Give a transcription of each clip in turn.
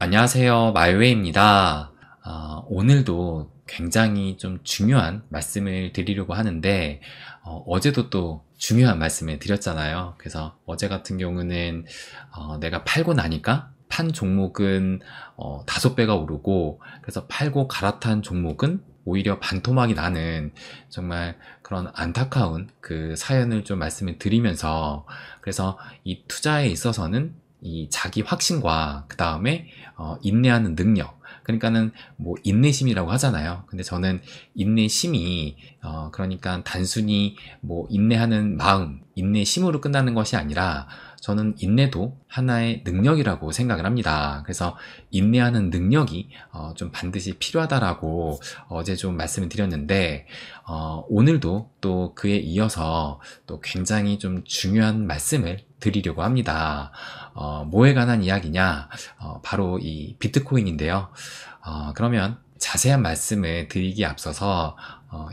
안녕하세요. 마이웨이입니다. 오늘도 굉장히 좀 중요한 말씀을 드리려고 하는데, 어제도 또 중요한 말씀을 드렸잖아요. 그래서 어제 같은 경우는, 내가 팔고 나니까 판 종목은 5배가 오르고, 그래서 팔고 갈아탄 종목은 오히려 반토막이 나는 정말 그런 안타까운 그 사연을 좀 말씀을 드리면서, 그래서 이 투자에 있어서는 이 자기 확신과 그 다음에 인내하는 능력, 그러니까는 뭐 인내심이라고 하잖아요. 근데 저는 인내심이 그러니까 단순히 뭐 인내하는 마음, 인내심으로 끝나는 것이 아니라 저는 인내도 하나의 능력이라고 생각을 합니다. 그래서 인내하는 능력이 좀 반드시 필요하다라고 어제 좀 말씀을 드렸는데, 오늘도 또 그에 이어서 또 굉장히 좀 중요한 말씀을 드리려고 합니다. 뭐에 관한 이야기냐? 바로 이 비트코인인데요. 그러면 자세한 말씀을 드리기에 앞서서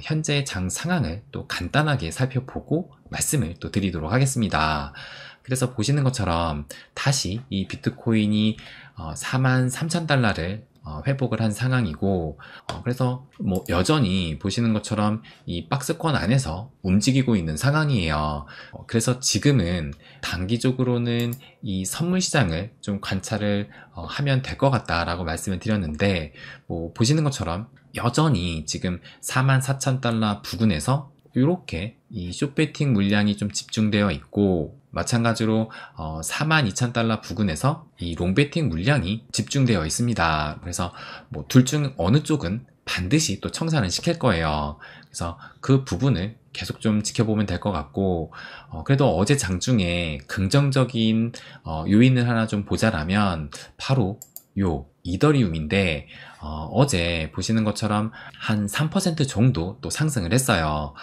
현재 장 상황을 또 간단하게 살펴보고 말씀을 또 드리도록 하겠습니다. 그래서 보시는 것처럼 다시 이 비트코인이 43,000달러를 회복을 한 상황이고, 그래서 뭐 여전히 보시는 것처럼 이 박스권 안에서 움직이고 있는 상황이에요. 그래서 지금은 단기적으로는 이 선물 시장을 좀 관찰을 하면 될 것 같다라고 말씀을 드렸는데, 뭐 보시는 것처럼 여전히 지금 44,000달러 부근에서 이렇게 이 숏베팅 물량이 좀 집중되어 있고, 마찬가지로 42,000달러 부근에서 이 롱베팅 물량이 집중되어 있습니다. 그래서 뭐 둘 중 어느 쪽은 반드시 또 청산을 시킬 거예요. 그래서 그 부분을 계속 좀 지켜보면 될 것 같고, 그래도 어제 장중에 긍정적인 요인을 하나 좀 보자라면 바로 요 이더리움인데, 어제 보시는 것처럼 한 3% 정도 또 상승을 했어요.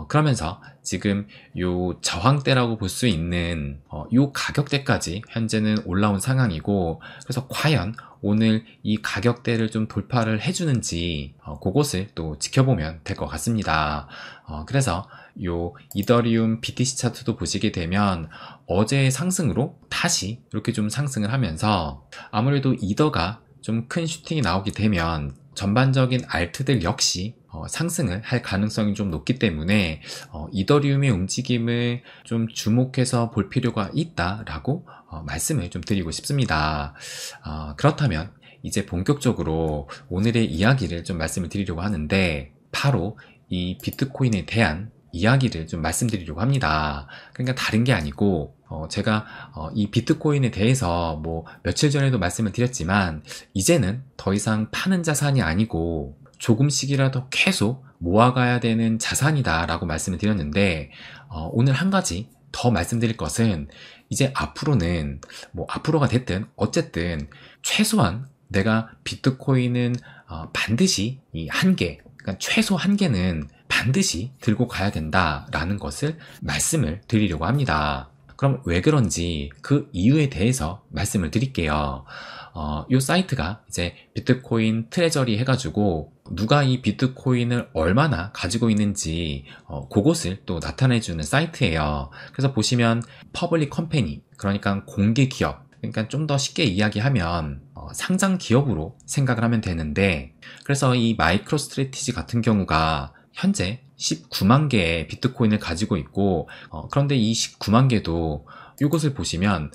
그러면서 지금 요 저항대라고 볼 수 있는 요 가격대까지 현재는 올라온 상황이고, 그래서 과연 오늘 이 가격대를 좀 돌파를 해주는지 그것을 또 지켜보면 될 것 같습니다. 그래서 요 이더리움 BTC 차트도 보시게 되면 어제의 상승으로 다시 이렇게 좀 상승을 하면서, 아무래도 이더가 좀 큰 슈팅이 나오게 되면 전반적인 알트들 역시 상승을 할 가능성이 좀 높기 때문에 이더리움의 움직임을 좀 주목해서 볼 필요가 있다라고 말씀을 좀 드리고 싶습니다. 그렇다면 이제 본격적으로 오늘의 이야기를 좀 말씀을 드리려고 하는데, 바로 이 비트코인에 대한 이야기를 좀 말씀드리려고 합니다. 그러니까 다른 게 아니고, 제가 이 비트코인에 대해서 뭐 며칠 전에도 말씀을 드렸지만, 이제는 더 이상 파는 자산이 아니고 조금씩이라도 계속 모아가야 되는 자산이다 라고 말씀을 드렸는데, 오늘 한 가지 더 말씀드릴 것은, 이제 앞으로는 뭐 앞으로가 됐든 어쨌든 최소한 내가 비트코인은 반드시 이 한 개, 그러니까 최소 한 개는 반드시 들고 가야 된다라는 것을 말씀을 드리려고 합니다. 그럼 왜 그런지 그 이유에 대해서 말씀을 드릴게요. 이 사이트가 이제 비트코인 트레저리 해가지고 누가 이 비트코인을 얼마나 가지고 있는지 그것을 또 나타내주는 사이트예요. 그래서 보시면 퍼블릭 컴퍼니, 그러니까 공개 기업, 그러니까 좀 더 쉽게 이야기하면 상장 기업으로 생각을 하면 되는데, 그래서 이 마이크로 스트래티지 같은 경우가 현재 19만 개의 비트코인을 가지고 있고, 그런데 이 19만 개도 이것을 보시면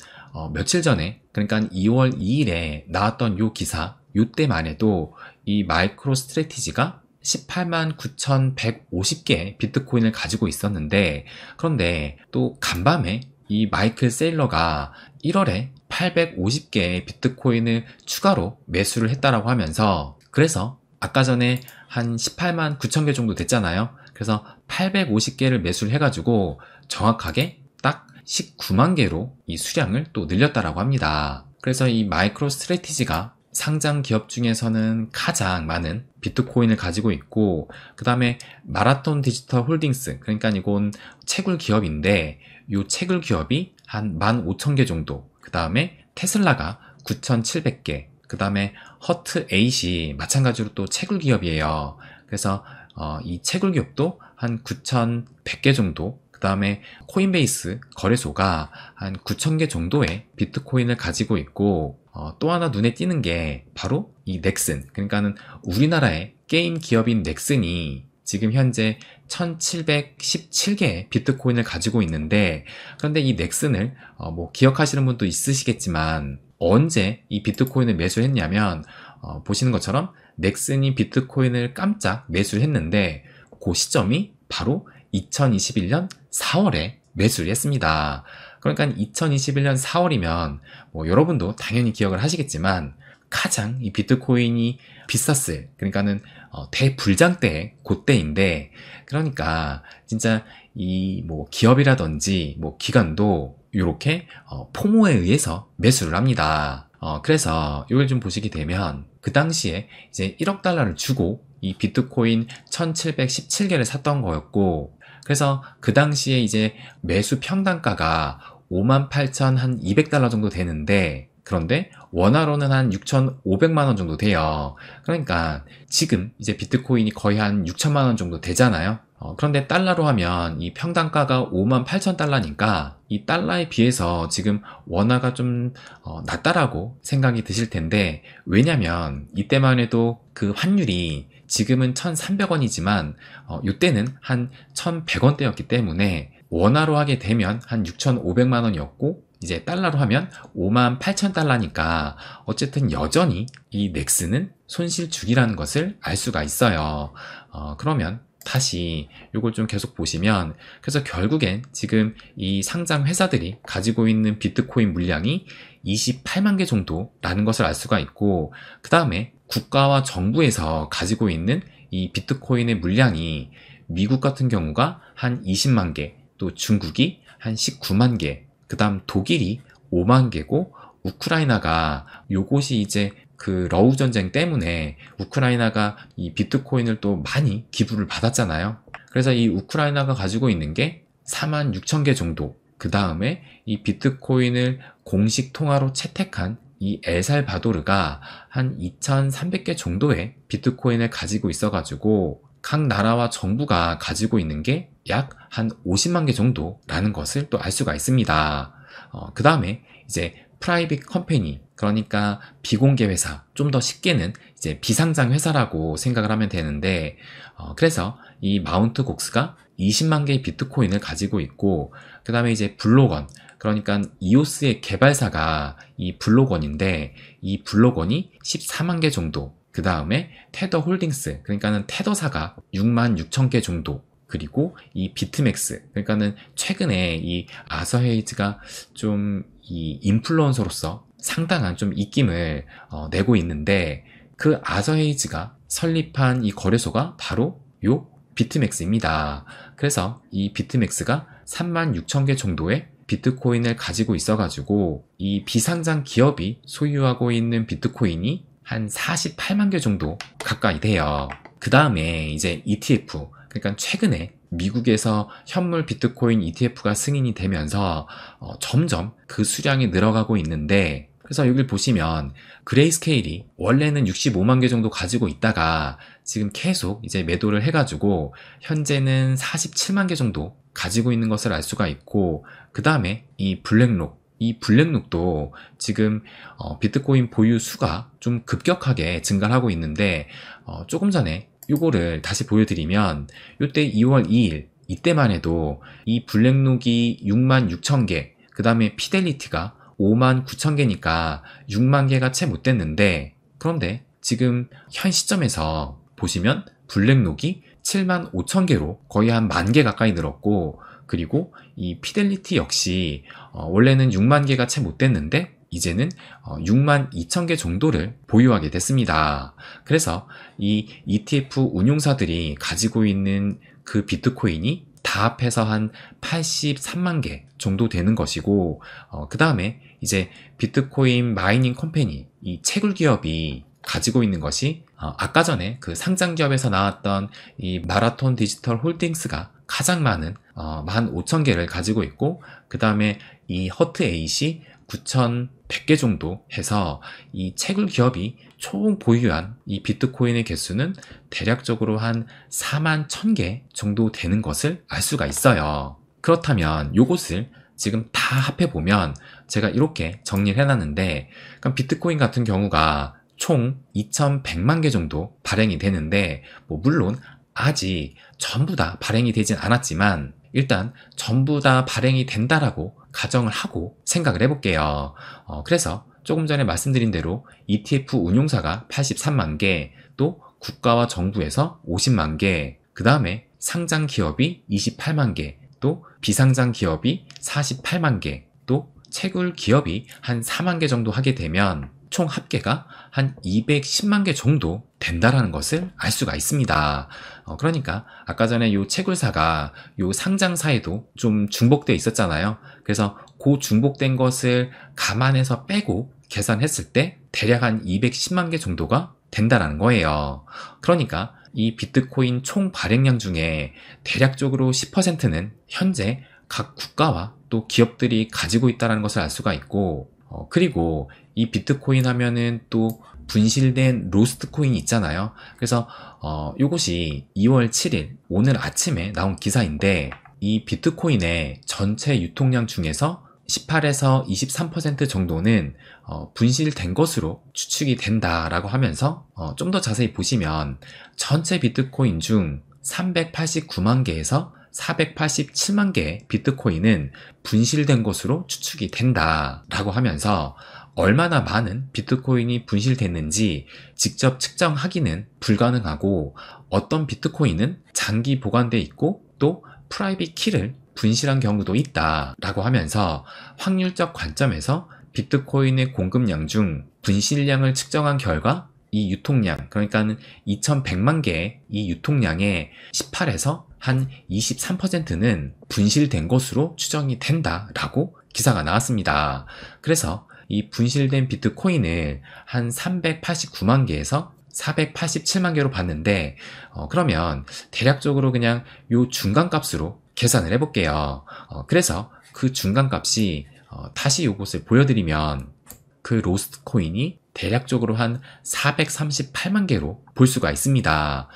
며칠 전에, 그러니까 2월 2일에 나왔던 요 기사, 요때만 해도 이 마이크로 스트래티지가 18만 9,150개의 비트코인을 가지고 있었는데, 그런데 또 간밤에 이 마이클 세일러가 1월에 850개의 비트코인을 추가로 매수를 했다라고 하면서, 그래서 아까 전에 한 18만 9천 개 정도 됐잖아요. 그래서 850개를 매수를 해가지고 정확하게 딱 19만 개로 이 수량을 또 늘렸다라고 합니다. 그래서 이 마이크로 스트래티지가 상장 기업 중에서는 가장 많은 비트코인을 가지고 있고, 그 다음에 마라톤 디지털 홀딩스, 그러니까 이건 채굴 기업인데, 이 채굴 기업이 한 15,000개 정도, 그 다음에 테슬라가 9,700개, 그 다음에 허트 에잇이 마찬가지로 또 채굴 기업이에요. 그래서 이 채굴 기업도 한 9,100개 정도, 그 다음에 코인베이스 거래소가 한 9,000개 정도의 비트코인을 가지고 있고, 또 하나 눈에 띄는 게 바로 이 넥슨, 그러니까는 우리나라의 게임 기업인 넥슨이 지금 현재 1717개의 비트코인을 가지고 있는데, 그런데 이 넥슨을 기억하시는 분도 있으시겠지만 언제 이 비트코인을 매수했냐면, 보시는 것처럼 넥슨이 비트코인을 깜짝 매수를 했는데 그 시점이 바로 2021년 4월에 매수를 했습니다. 그러니까 2021년 4월이면 여러분도 당연히 기억을 하시겠지만 가장 이 비트코인이 비쌌을, 그러니까는 대불장 때의 그때인데, 그러니까 진짜 이 기업이라든지 기관도 이렇게 포모에 의해서 매수를 합니다. 그래서 이걸 좀 보시게 되면 그 당시에 이제 1억 달러를 주고 이 비트코인 1717개를 샀던 거였고, 그래서 그 당시에 이제 매수 평단가가 58,200달러 정도 되는데, 그런데 원화로는 한 6,500만 원 정도 돼요. 그러니까 지금 이제 비트코인이 거의 한 6천만 원 정도 되잖아요. 그런데 달러로 하면 이 평단가가 58,000달러니까 이 달러에 비해서 지금 원화가 좀 낮다라고 생각이 드실 텐데, 왜냐면 이때만 해도 그 환율이 지금은 1,300원이지만 이때는 한 1,100원대였기 때문에 원화로 하게 되면 한 6,500만 원이었고, 이제 달러로 하면 58,000달러니까 어쨌든 여전히 이 넥슨은 손실주기라는 것을 알 수가 있어요. 그러면 다시 이걸 좀 계속 보시면, 그래서 결국엔 지금 이 상장 회사들이 가지고 있는 비트코인 물량이 28만 개 정도라는 것을 알 수가 있고, 그 다음에 국가와 정부에서 가지고 있는 이 비트코인의 물량이 미국 같은 경우가 한 20만 개, 또 중국이 한 19만 개, 그 다음 독일이 5만 개고, 우크라이나가 요것이 이제 그 러우 전쟁 때문에 우크라이나가 이 비트코인을 또 많이 기부를 받았잖아요. 그래서 이 우크라이나가 가지고 있는 게 4만 6천 개 정도, 그 다음에 이 비트코인을 공식 통화로 채택한 이 엘살바도르가 한 2,300개 정도의 비트코인을 가지고 있어가지고 각 나라와 정부가 가지고 있는 게 약 한 50만 개 정도라는 것을 또 알 수가 있습니다. 그 다음에 이제 프라이빗 컴퍼니, 그러니까 비공개 회사, 좀 더 쉽게는 이제 비상장 회사라고 생각을 하면 되는데, 그래서 이 마운트 곡스가 20만 개의 비트코인을 가지고 있고, 그 다음에 이제 블록원, 그러니까 이오스의 개발사가 이 블록원인데, 이 블록원이 14만 개 정도, 그 다음에 테더 홀딩스, 그러니까는 테더사가 6만 6천 개 정도, 그리고 이 비트맥스, 그러니까는 최근에 이 아서 헤이즈가 좀 이 인플루언서로서 상당한 좀 입김을 내고 있는데, 그 아서 헤이즈가 설립한 이 거래소가 바로 요 비트맥스입니다. 그래서 이 비트맥스가 3만 6천 개 정도의 비트코인을 가지고 있어가지고 이 비상장 기업이 소유하고 있는 비트코인이 한 48만 개 정도 가까이 돼요. 그 다음에 이제 ETF, 그러니까 최근에 미국에서 현물 비트코인 ETF가 승인이 되면서 점점 그 수량이 늘어가고 있는데, 그래서 여기 보시면 그레이스케일이 원래는 65만 개 정도 가지고 있다가 지금 계속 이제 매도를 해가지고 현재는 47만 개 정도 가지고 있는 것을 알 수가 있고, 그 다음에 이 블랙록, 이 블랙록도 지금 비트코인 보유 수가 좀 급격하게 증가를 하고 있는데, 조금 전에 요거를 다시 보여드리면 요때 2월 2일 이때만 해도 이 블랙록이 6만 6천 개, 그 다음에 피델리티가 5만 9천 개니까 6만 개가 채 못 됐는데, 그런데 지금 현 시점에서 보시면 블랙록이 7만 5천 개로 거의 한 1만 개 가까이 늘었고, 그리고 이 피델리티 역시 원래는 6만 개가 채 못 됐는데 이제는 6만 2천 개 정도를 보유하게 됐습니다. 그래서 이 ETF 운용사들이 가지고 있는 그 비트코인이 다 합해서 한 83만 개 정도 되는 것이고, 그 다음에 이제 비트코인 마이닝 컴퍼니, 이 채굴 기업이 가지고 있는 것이 아까 전에 그 상장 기업에서 나왔던 이 마라톤 디지털 홀딩스가 가장 많은 15,000개를 가지고 있고, 그 다음에 이 허트8이 9,100개 정도 해서 이 채굴 기업이 총 보유한 이 비트코인의 개수는 대략적으로 한 4만 1,000개 정도 되는 것을 알 수가 있어요. 그렇다면 요것을 지금 다 합해보면 제가 이렇게 정리를 해놨는데, 그럼 비트코인 같은 경우가 총 2100만 개 정도 발행이 되는데, 물론 아직 전부 다 발행이 되진 않았지만 일단 전부 다 발행이 된다라고 가정을 하고 생각을 해볼게요. 그래서 조금 전에 말씀드린 대로 ETF 운용사가 83만 개, 또 국가와 정부에서 50만 개, 그 다음에 상장 기업이 28만 개, 또 비상장 기업이 48만 개, 또 채굴 기업이 한 4만 개 정도 하게 되면 총 합계가 한 210만 개 정도 된다라는 것을 알 수가 있습니다. 그러니까 아까 전에 요 채굴사가 요 상장사에도 좀 중복되어 있었잖아요. 그래서 그 중복된 것을 감안해서 빼고 계산했을 때 대략 한 210만 개 정도가 된다라는 거예요. 그러니까 이 비트코인 총 발행량 중에 대략적으로 10%는 현재 각 국가와 또 기업들이 가지고 있다는 것을 알 수가 있고, 그리고 이 비트코인 하면은 또 분실된 로스트 코인이 있잖아요. 그래서 요것이 2월 7일 오늘 아침에 나온 기사인데, 이 비트코인의 전체 유통량 중에서 18에서 23% 정도는 분실된 것으로 추측이 된다라고 하면서 좀 더 자세히 보시면 전체 비트코인 중 389만 개에서 487만 개의 비트코인은 분실된 것으로 추측이 된다라고 하면서 얼마나 많은 비트코인이 분실됐는지 직접 측정하기는 불가능하고, 어떤 비트코인은 장기 보관돼 있고 또 프라이빗 키를 분실한 경우도 있다라고 하면서 확률적 관점에서 비트코인의 공급량 중 분실량을 측정한 결과 이 유통량, 그러니까 2100만 개의 이 유통량의 18에서 한 23%는 분실된 것으로 추정이 된다라고 기사가 나왔습니다. 그래서 이 분실된 비트코인을 한 389만 개에서 487만 개로 봤는데, 그러면 대략적으로 그냥 요 중간값으로 계산을 해볼게요. 그래서 그 중간값이 다시 요것을 보여드리면 그 로스트 코인이 대략적으로 한 438만 개로 볼 수가 있습니다.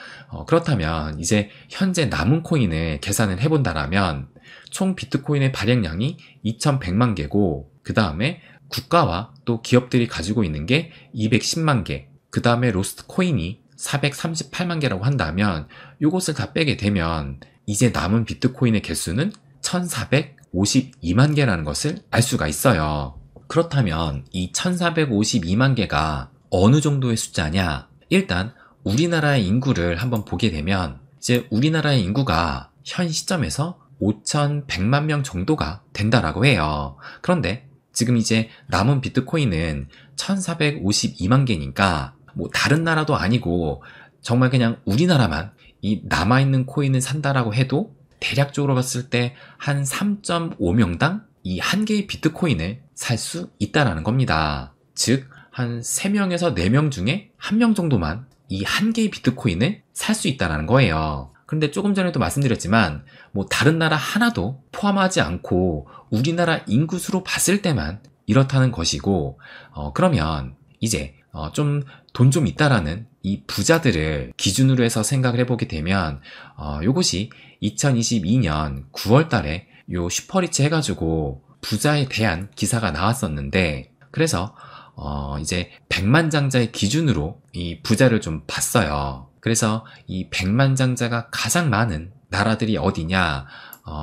그렇다면 이제 현재 남은 코인을 계산을 해본다라면 총 비트코인의 발행량이 2100만 개고, 그 다음에 국가와 또 기업들이 가지고 있는 게 210만 개, 그 다음에 로스트 코인이 438만 개라고 한다면 요것을 다 빼게 되면 이제 남은 비트코인의 개수는 1452만 개라는 것을 알 수가 있어요. 그렇다면 이 1452만 개가 어느 정도의 숫자냐? 일단 우리나라의 인구를 한번 보게 되면 이제 우리나라의 인구가 현 시점에서 5100만 명 정도가 된다라고 해요. 그런데 지금 이제 남은 비트코인은 1452만 개니까 다른 나라도 아니고 정말 그냥 우리나라만 이 남아있는 코인을 산다라고 해도 대략적으로 봤을 때 한 3.5명당 이 한 개의 비트코인을 살 수 있다라는 겁니다. 즉, 한 3명에서 4명 중에 1명 정도만 이 한 개의 비트코인을 살 수 있다라는 거예요. 그런데 조금 전에도 말씀드렸지만 다른 나라 하나도 포함하지 않고 우리나라 인구수로 봤을 때만 이렇다는 것이고, 그러면 이제 좀 돈 좀 있다라는 이 부자들을 기준으로 해서 생각을 해보게 되면 요것이 2022년 9월 달에 요 슈퍼리치 해가지고 부자에 대한 기사가 나왔었는데, 그래서 이제 백만장자의 기준으로 이 부자를 좀 봤어요. 그래서 이 백만장자가 가장 많은 나라들이 어디냐,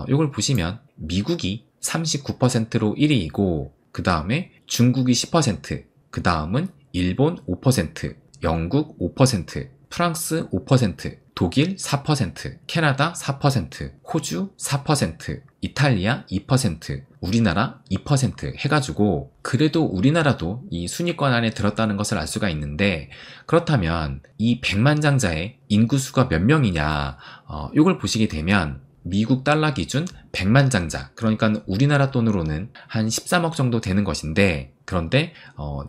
요걸 보시면 미국이 39%로 1위이고, 그 다음에 중국이 10%, 그 다음은 일본 5%, 영국 5%, 프랑스 5%, 독일 4%, 캐나다 4%, 호주 4%, 이탈리아 2%, 우리나라 2% 해가지고 그래도 우리나라도 이 순위권 안에 들었다는 것을 알 수가 있는데, 그렇다면 이 백만장자의 인구수가 몇 명이냐, 이걸 보시게 되면 미국 달러 기준 100만장자, 그러니까 우리나라 돈으로는 한 13억 정도 되는 것인데, 그런데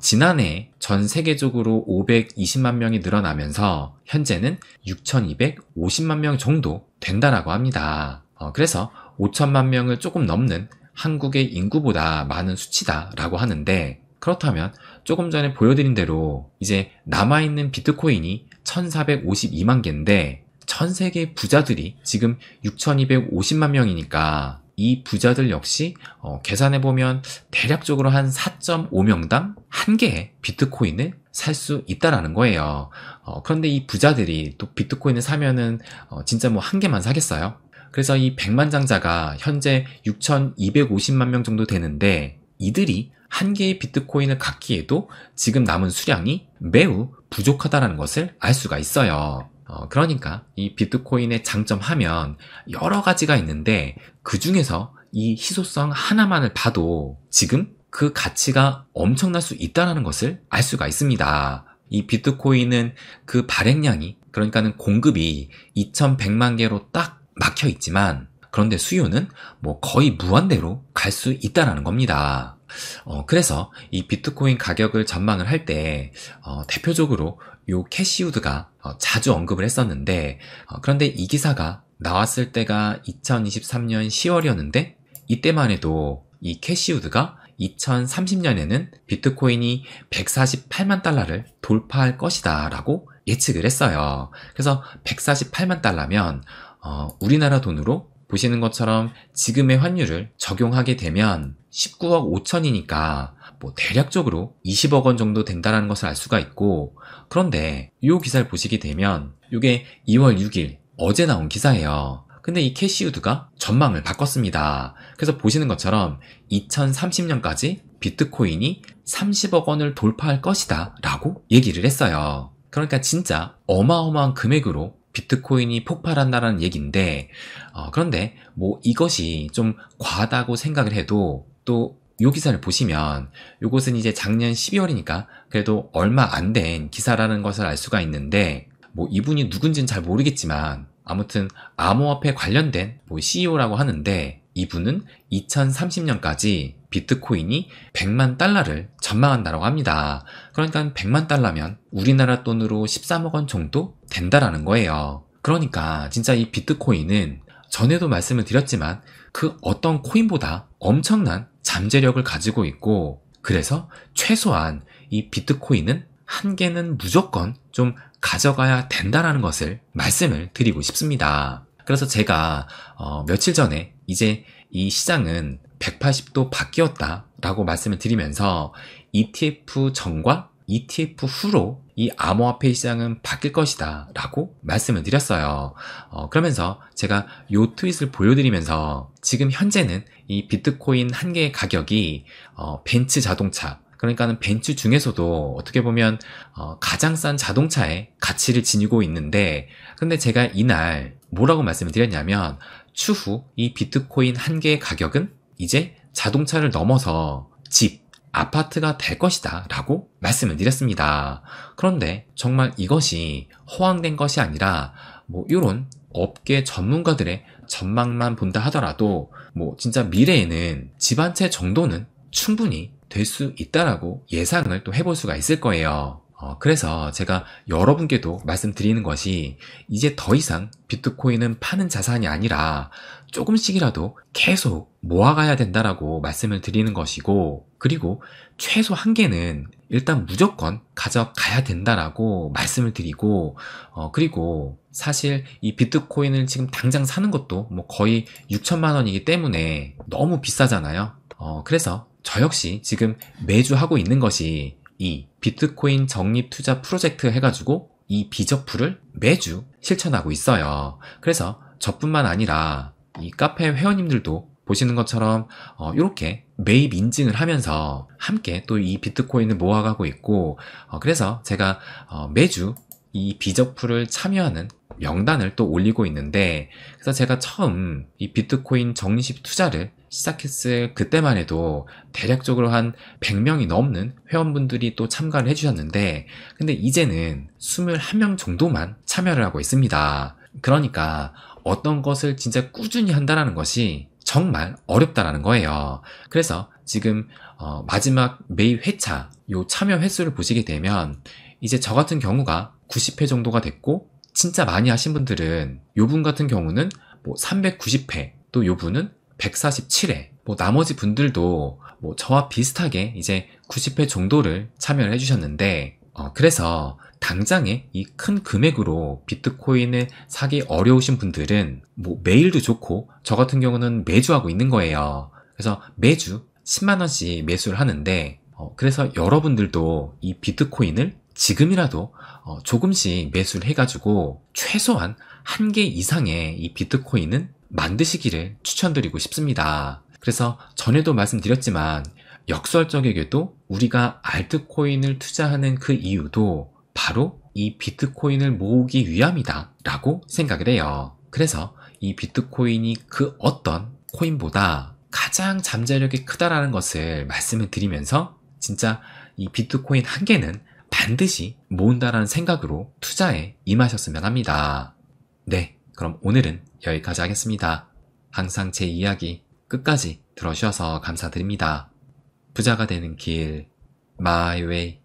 지난해 전 세계적으로 520만 명이 늘어나면서 현재는 6250만 명 정도 된다라고 합니다. 그래서 5천만 명을 조금 넘는 한국의 인구보다 많은 수치다라고 하는데, 그렇다면 조금 전에 보여드린 대로 이제 남아있는 비트코인이 1452만 개인데 전 세계 부자들이 지금 6250만 명이니까 이 부자들 역시 계산해보면 대략적으로 한 4.5명당 1개의 비트코인을 살 수 있다라는 거예요. 그런데 이 부자들이 또 비트코인을 사면은 진짜 뭐 1개만 사겠어요? 그래서 이 백만장자가 현재 6,250만 명 정도 되는데, 이들이 1개의 비트코인을 갖기에도 지금 남은 수량이 매우 부족하다는 것을 알 수가 있어요. 그러니까 이 비트코인의 장점하면 여러 가지가 있는데, 그 중에서 이 희소성 하나만을 봐도 지금 그 가치가 엄청날 수 있다는 것을 알 수가 있습니다. 이 비트코인은 그 발행량이, 그러니까는 공급이 2100만 개로 딱 막혀 있지만, 그런데 수요는 뭐 거의 무한대로 갈 수 있다는 겁니다. 그래서 이 비트코인 가격을 전망을 할 때 대표적으로 요 캐시우드가 자주 언급을 했었는데, 그런데 이 기사가 나왔을 때가 2023년 10월이었는데 이때만 해도 이 캐시우드가 2030년에는 비트코인이 148만 달러를 돌파할 것이다 라고 예측을 했어요. 그래서 148만 달러면 우리나라 돈으로 보시는 것처럼 지금의 환율을 적용하게 되면 19억 5천이니까 뭐 대략적으로 20억 원 정도 된다는 것을 알 수가 있고, 그런데 이 기사를 보시게 되면 이게 2월 6일 어제 나온 기사예요. 근데 이 캐시우드가 전망을 바꿨습니다. 그래서 보시는 것처럼 2030년까지 비트코인이 30억 원을 돌파할 것이다 라고 얘기를 했어요. 그러니까 진짜 어마어마한 금액으로 비트코인이 폭발한다는 얘기인데, 그런데 뭐 이것이 좀 과하다고 생각을 해도, 또 요 기사를 보시면 요것은 이제 작년 12월이니까 그래도 얼마 안 된 기사라는 것을 알 수가 있는데, 뭐 이분이 누군지는 잘 모르겠지만 아무튼 암호화폐 관련된 뭐 CEO라고 하는데, 이분은 2030년까지 비트코인이 100만 달러를 전망한다고 합니다. 그러니까 100만 달러면 우리나라 돈으로 13억 원 정도 된다라는 거예요. 그러니까 진짜 이 비트코인은 전에도 말씀을 드렸지만 그 어떤 코인보다 엄청난 잠재력을 가지고 있고, 그래서 최소한 이 비트코인은 1개는 무조건 좀 가져가야 된다라는 것을 말씀을 드리고 싶습니다. 그래서 제가 며칠 전에 이제 이 시장은 180도 바뀌었다 라고 말씀을 드리면서 ETF 전과 ETF 후로 이 암호화폐 시장은 바뀔 것이다 라고 말씀을 드렸어요. 그러면서 제가 요 트윗을 보여드리면서 지금 현재는 이 비트코인 1개의 가격이 벤츠 자동차, 그러니까는 벤츠 중에서도 어떻게 보면 가장 싼 자동차의 가치를 지니고 있는데, 근데 제가 이날 뭐라고 말씀을 드렸냐면, 추후 이 비트코인 1개의 가격은 이제 자동차를 넘어서 집, 아파트가 될 것이다 라고 말씀을 드렸습니다. 그런데 정말 이것이 허황된 것이 아니라 뭐 이런 업계 전문가들의 전망만 본다 하더라도 뭐 진짜 미래에는 집 한 채 정도는 충분히 될 수 있다라고 예상을 또 해볼 수가 있을 거예요. 그래서 제가 여러분께도 말씀드리는 것이, 이제 더 이상 비트코인은 파는 자산이 아니라 조금씩이라도 계속 모아가야 된다라고 말씀을 드리는 것이고, 그리고 최소 1개는 일단 무조건 가져가야 된다라고 말씀을 드리고, 그리고 사실 이 비트코인을 지금 당장 사는 것도 뭐 거의 6천만 원이기 때문에 너무 비싸잖아요. 그래서 저 역시 지금 매주 하고 있는 것이 이 비트코인 적립투자 프로젝트 해가지고 이 비저풀을 매주 실천하고 있어요. 그래서 저뿐만 아니라 이 카페 회원님들도 보시는 것처럼 이렇게 매입 인증을 하면서 함께 또 이 비트코인을 모아가고 있고, 그래서 제가 매주 이 비저풀을 참여하는 명단을 또 올리고 있는데, 그래서 제가 처음 이 비트코인 적립 투자를 시작했을 그때만 해도 대략적으로 한 100명이 넘는 회원분들이 또 참가를 해주셨는데, 근데 이제는 21명 정도만 참여를 하고 있습니다. 그러니까 어떤 것을 진짜 꾸준히 한다는 것이 정말 어렵다라는 거예요. 그래서 지금 마지막 매입 회차 요 참여 횟수를 보시게 되면 이제 저 같은 경우가 90회 정도가 됐고, 진짜 많이 하신 분들은 요분 같은 경우는 뭐 390회, 또 요분은 147회, 뭐 나머지 분들도 뭐 저와 비슷하게 이제 90회 정도를 참여를 해주셨는데, 그래서 당장에 이 큰 금액으로 비트코인을 사기 어려우신 분들은 뭐 매일도 좋고 저 같은 경우는 매주 하고 있는 거예요. 그래서 매주 10만 원씩 매수를 하는데 그래서 여러분들도 이 비트코인을 지금이라도 조금씩 매수를 해가지고 최소한 한 개 이상의 이 비트코인은 만드시기를 추천드리고 싶습니다. 그래서 전에도 말씀드렸지만 역설적에게도 우리가 알트코인을 투자하는 그 이유도 바로 이 비트코인을 모으기 위함이다 라고 생각을 해요. 그래서 이 비트코인이 그 어떤 코인보다 가장 잠재력이 크다라는 것을 말씀을 드리면서 진짜 이 비트코인 한 개는 반드시 모은다라는 생각으로 투자에 임하셨으면 합니다. 네, 그럼 오늘은 여기까지 하겠습니다. 항상 제 이야기 끝까지 들어주셔서 감사드립니다. 부자가 되는 길, My Way.